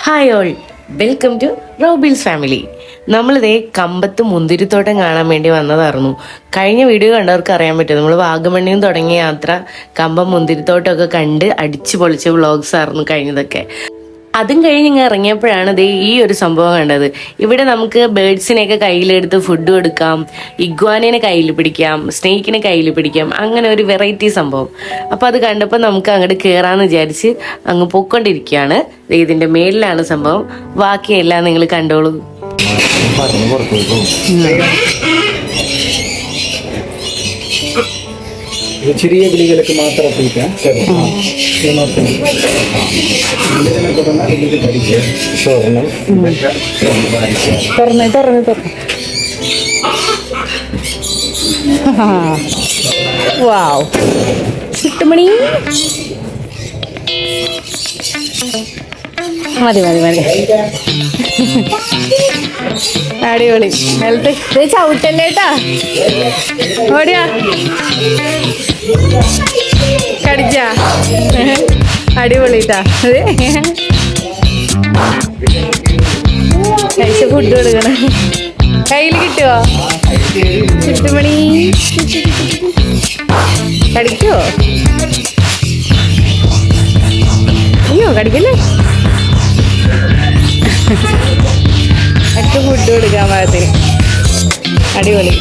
Hi all, welcome to റോബിൽസ് family. നമ്മളിതേ കമ്പത്ത് മുന്തിരിത്തോട്ടം കാണാൻ വേണ്ടി വന്നതായിരുന്നു. കഴിഞ്ഞ വീഡിയോ കണ്ടവർക്ക് അറിയാൻ പറ്റും, നമ്മൾ വാഗമണ്ണിൽ തുടങ്ങിയ യാത്ര കമ്പം മുന്തിരിത്തോട്ടമൊക്കെ കണ്ട് അടിച്ചു പൊളിച്ച വ്ളോഗ്സ് ആയിരുന്നു കഴിഞ്ഞതൊക്കെ. അതും കഴിഞ്ഞ് ഇങ്ങനെ ഇറങ്ങിയപ്പോഴാണ് ദേ ഈ ഒരു സംഭവം കണ്ടത്. ഇവിടെ നമുക്ക് ബേഡ്സിനെയൊക്കെ കയ്യിലെടുത്ത് ഫുഡ് കൊടുക്കാം, ഇഗ്വാനിനെ കയ്യിൽ പിടിക്കാം, സ്നേക്കിനെ കയ്യിൽ പിടിക്കാം, അങ്ങനെ ഒരു വെറൈറ്റി സംഭവം. അപ്പം അത് കണ്ടപ്പോൾ നമുക്ക് അങ്ങോട്ട് കയറാമെന്ന് വിചാരിച്ച് അങ്ങ് പൊയ്ക്കൊണ്ടിരിക്കുകയാണ്. ഇതിൻ്റെ മേലിലാണ് സംഭവം, ബാക്കിയെല്ലാം നിങ്ങൾ കണ്ടോളൂ. ചെറിയ കിളികൾക്ക് മാത്രം പിടിക്കാം. വാവ്, ചുട്ടുമണി മതി മതി മതി, അടിപൊളി. നിലത്ത് ചവിട്ടല്ലേട്ടാ, ഓടിയാ കടിച്ചാ, അടിപൊളിട്ടാ. അതെ, കഴിച്ച ഫുഡ് കൊടുക്കണം. കയ്യിൽ കിട്ടുവോ ചുട്ടുമണി? കടിക്കുവോ? അയ്യോ കടിക്കല്ലേ. ഒക്കെ ഫുഡ് കൊടുക്കാൻ പാകത്തിന് അടിപൊളി.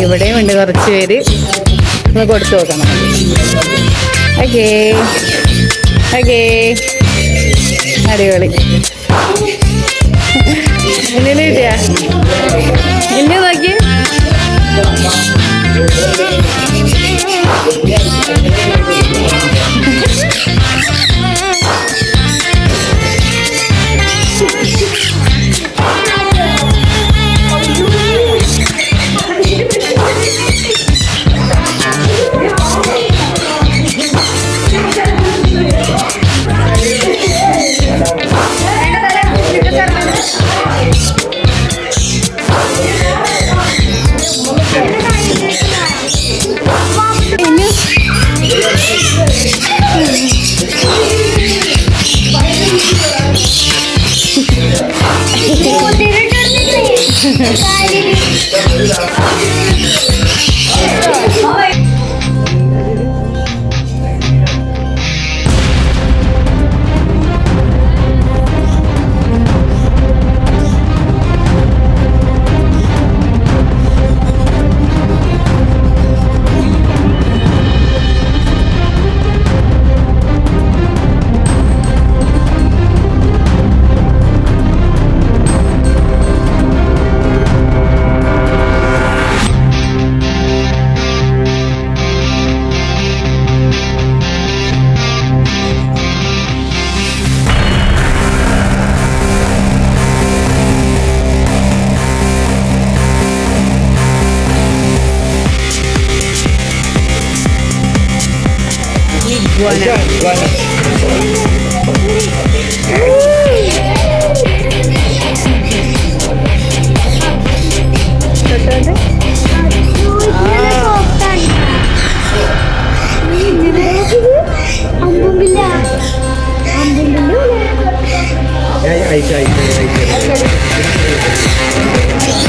ഇവിടെയും ഉണ്ട് കുറച്ച് പേര്, ഒന്ന് കൊടുത്തു നോക്കണം. ഓക്കേ ഓക്കേ, അടിപൊളി. എന്നെ കിട്ടിയാ? എന്നെ നോക്കി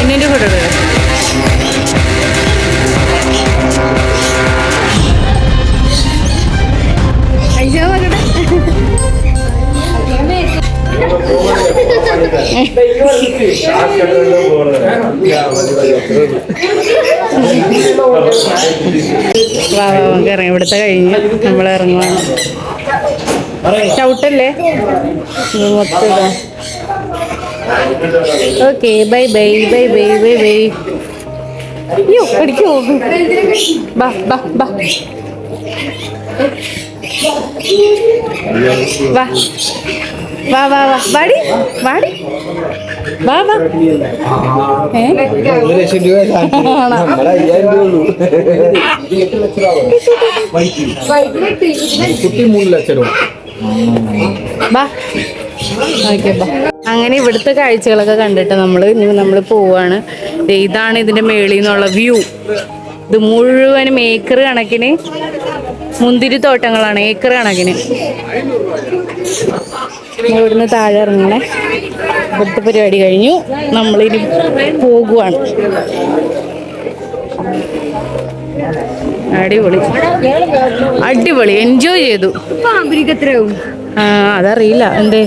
എന്നെ ഫോട്ടോ എടുക്കുക. ഇറങ്ങി, ഇവിടുത്തെ കഴിഞ്ഞ് നമ്മൾ ഇറങ്ങുവാണ്. ചവിട്ടല്ലേ മൊത്തം. Okay, bye bye bye bye bye bye. അയ്യോ അടിക്കോ, ബാ ബാ ബാ വാ വാ വാ വാ, വാടി വാടി വാ വാ. അങ്ങനെ ഇവിടുത്തെ കാഴ്ചകളൊക്കെ കണ്ടിട്ട് നമ്മൾ പോവാണ്. ഇതാണ് ഇതിന്റെ മേളിൽ നിന്നുള്ള വ്യൂ. ഇത് മുഴുവനും ഏക്കർ കണക്കിന് മുന്തിരിത്തോട്ടങ്ങളാണ്, ഏക്കർ കണക്കിന്. ഇവിടുന്ന് താഴെ ഇറങ്ങണേ. ഇവിടുത്തെ പരിപാടി കഴിഞ്ഞു, നമ്മളിനി പോകുവാണ്. അടിപൊളി അടിപൊളി, എൻജോയ് ചെയ്തു. എത്രയാവും അതറിയില്ല, എന്തേ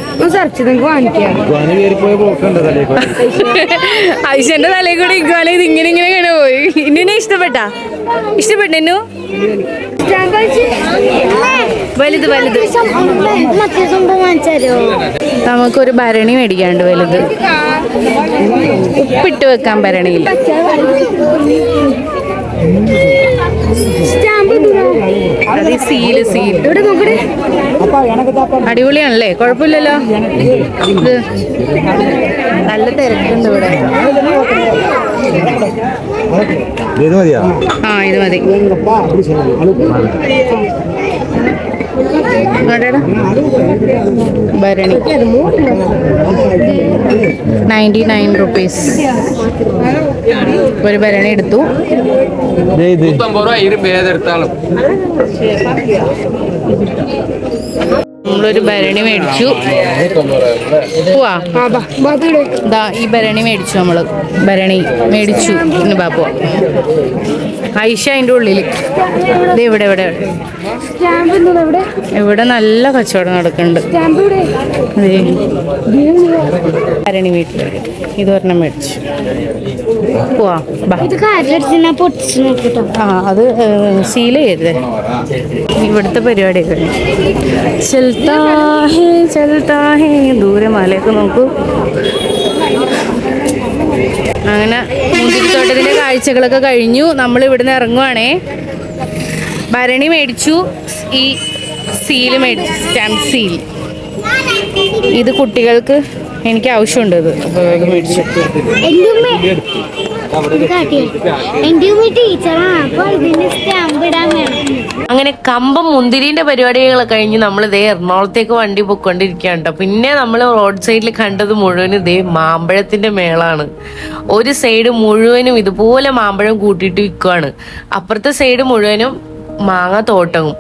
ഐശ്വന്റെ തലയിൽ കൂടെ ഇഗ്വാന ഇത് ഇങ്ങനെ പോയി. ഇന്നിനെ ഇഷ്ടപ്പെട്ടോ? വലുത് നമുക്കൊരു ഭരണി മേടിക്കാണ്ട്, വലുത് ഉപ്പിട്ട് വെക്കാൻ ഭരണിയില്ല. അത് സീല് അടിപൊളിയാണല്ലേ, കുഴപ്പമില്ലല്ലോ. ഇത് നല്ല തിരക്കുണ്ട് ഇവിടെ. ഇത് മതി. ഭരണി 99 റുപ്പീസ്. ഒരു ഭരണി എടുത്തു. നമ്മളൊരു ഭരണി മേടിച്ചു. പോവാ, ഈ ഭരണി മേടിച്ചു. നമ്മള് ഭരണി മേടിച്ചു. ഇനി ബാപ്പുവ ഐഷ അതിൻ്റെ ഉള്ളിൽ. ഇത് ഇവിടെ നല്ല കച്ചവടം നടക്കുന്നുണ്ട്. ഭരണി വീട്ടിൽ ഇതൊരെണ്ണം മേടിച്ചു. പോവാ, അത് സീൽ ചെയ്തേ. ഇവിടുത്തെ പരിപാടി കഴിഞ്ഞു. ചൽത്താ ഹേ ദൂരെ മലയൊക്കെ നോക്കൂ. അങ്ങനെ മുന്തിരിത്തോട്ടത്തിന്റെ കാഴ്ചകളൊക്കെ കഴിഞ്ഞു. നമ്മൾ ഇവിടുന്ന് ഇറങ്ങുവാണേ. ഭരണി മേടിച്ചു, ഈ സീല് മേടിച്ചു, സ്റ്റാമ്പ് സീൽ. ഇത് കുട്ടികൾക്ക് എനിക്ക് ആവശ്യമുണ്ട്. ഇത് അപ്പോൾ ഇത് മേടിച്ചു. അങ്ങനെ കമ്പം മുന്തിരിന്റെ പരിപാടികൾ കഴിഞ്ഞ് നമ്മൾ ഇതേ എറണാകുളത്തേക്ക് വണ്ടി പൊയ്ക്കൊണ്ടിരിക്കുകയാണ് കേട്ടോ. പിന്നെ നമ്മൾ റോഡ് സൈഡിൽ കണ്ടത് മുഴുവനും ഇതേ മാമ്പഴത്തിന്റെ മേളാണ്. ഒരു സൈഡ് മുഴുവനും ഇതുപോലെ മാമ്പഴം കൂട്ടിയിട്ട് വിൽക്കുവാണ്, അപ്പുറത്തെ സൈഡ് മുഴുവനും മാങ്ങ തോട്ടവും.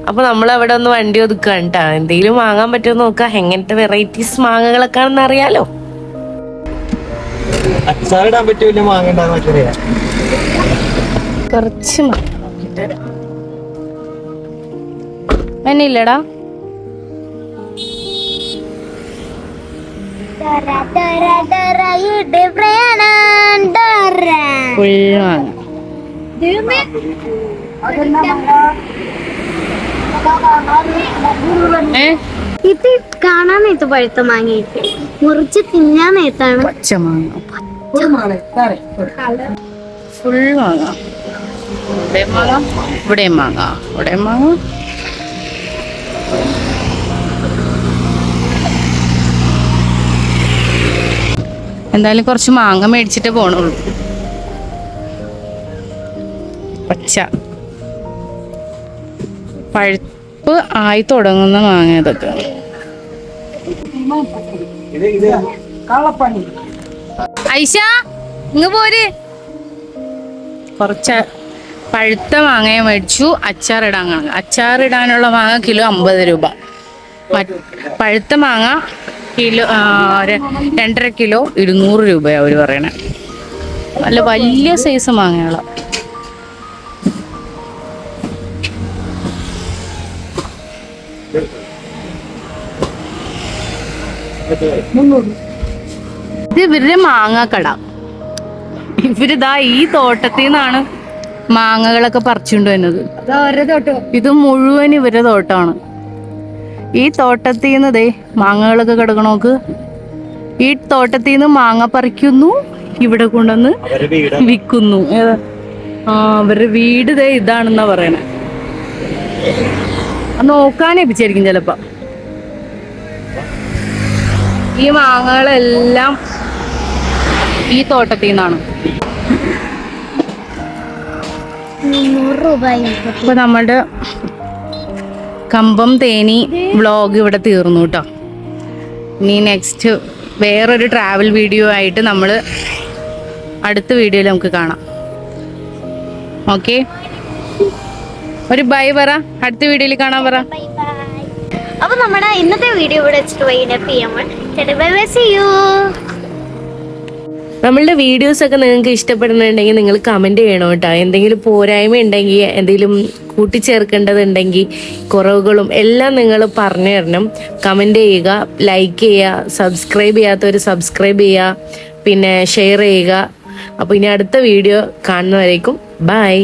അപ്പൊ നമ്മൾ അവിടെ ഒന്ന് വണ്ടി ഒതുക്കുകയാണ് കേട്ടോ. എന്തെങ്കിലും വാങ്ങാൻ പറ്റുമോ നോക്കാം, എങ്ങനത്തെ വെറൈറ്റീസ് മാങ്ങകളൊക്കെ ആണെന്ന് അറിയാലോ. അച്ചാറിടാൻ പറ്റൂല, മാങ്ങ കുറച്ച് എന്നില്ലടാ. ഇത് കാണാൻ നേരത്ത് പഴുത്ത മാങ്ങയിട്ട് മുറിച്ച് തിന്നാൻ നേരത്താണ് പച്ച മാങ്ങ. ഫുൾ മാങ്ങ. ഇവിടെ മാങ്ങ. എന്തായാലും കുറച്ച് മാങ്ങ മേടിച്ചിട്ടേ പോണുള്ളൂ. പച്ച പഴുപ്പ് ആയി തുടങ്ങുന്ന മാങ്ങ ഇതൊക്കെ. ഐഷ ഇങ്ങ് പോര്. കുറച്ച് പഴുത്ത മാങ്ങയെ മേടിച്ചു. അച്ചാറിടാനുള്ള മാങ്ങ കിലോ 50 രൂപ. പഴുത്ത മാങ്ങ കിലോ 2.5 കിലോ 200 രൂപയാണ് അവർ പറയണേ. നല്ല വലിയ സൈസ് മാങ്ങകളാണ്. ഇത് ഇവരുടെ മാങ്ങാക്കട. ഇവരിതാ ഈ തോട്ടത്തിൽ നിന്നാണ് മാങ്ങകളൊക്കെ പറിച്ചുകൊണ്ട് വരുന്നത്. ഇത് മുഴുവൻ ഇവരുടെ തോട്ടമാണ്. ഈ തോട്ടത്തിൽ നിന്ന് ദേ മാങ്ങകളൊക്കെ കിടക്കണോക്ക്. ഈ തോട്ടത്തിൽ നിന്ന് മാങ്ങ പറിക്കുന്നു, ഇവിടെ കൊണ്ടുവന്ന് വിൽക്കുന്നു. അവരുടെ വീട് ദേ ഇതാണെന്നാ പറയണേ. നോക്കാനേപ്പിച്ചായിരിക്കും ചിലപ്പോ. ഈ മാങ്ങകളെല്ലാം ഈ തോട്ടത്തിൽ നിന്നാണ്. ഇപ്പൊ നമ്മളുടെ കമ്പം തേനി വ്ളോഗ് ഇവിടെ തീർന്നു കേട്ടോ. ഇനി നെക്സ്റ്റ് വേറൊരു ട്രാവൽ വീഡിയോ ആയിട്ട് നമ്മൾ അടുത്ത വീഡിയോയിൽ നമുക്ക് കാണാം. ഓക്കെ. ഒരു ബൈ പറ, അടുത്ത വീഡിയോയിൽ കാണാൻ പറ. Bye bye. അപ്പൊ നമ്മുടെ ഇന്നത്തെ വീഡിയോ ഇവിടെ വെച്ചിട്ട് വൈകിട്ട് ചെയ്യാൻ ബൈ ബൈ, സീ യു. നമ്മളുടെ വീഡിയോസൊക്കെ നിങ്ങൾക്ക് ഇഷ്ടപ്പെടുന്നുണ്ടെങ്കിൽ നിങ്ങൾ കമൻറ്റ് ചെയ്യണം കേട്ടോ. എന്തെങ്കിലും പോരായ്മ ഉണ്ടെങ്കിൽ, എന്തെങ്കിലും കൂട്ടിച്ചേർക്കേണ്ടതുണ്ടെങ്കിൽ, കുറവുകളും എല്ലാം നിങ്ങൾ പറഞ്ഞു തരണം. കമൻറ്റ് ചെയ്യുക, ലൈക്ക് ചെയ്യുക, സബ്സ്ക്രൈബ് ചെയ്യാത്തവർ സബ്സ്ക്രൈബ് ചെയ്യുക, പിന്നെ ഷെയർ ചെയ്യുക. അപ്പോൾ ഇനി അടുത്ത വീഡിയോ കാണുന്നവരേക്കും ബൈ.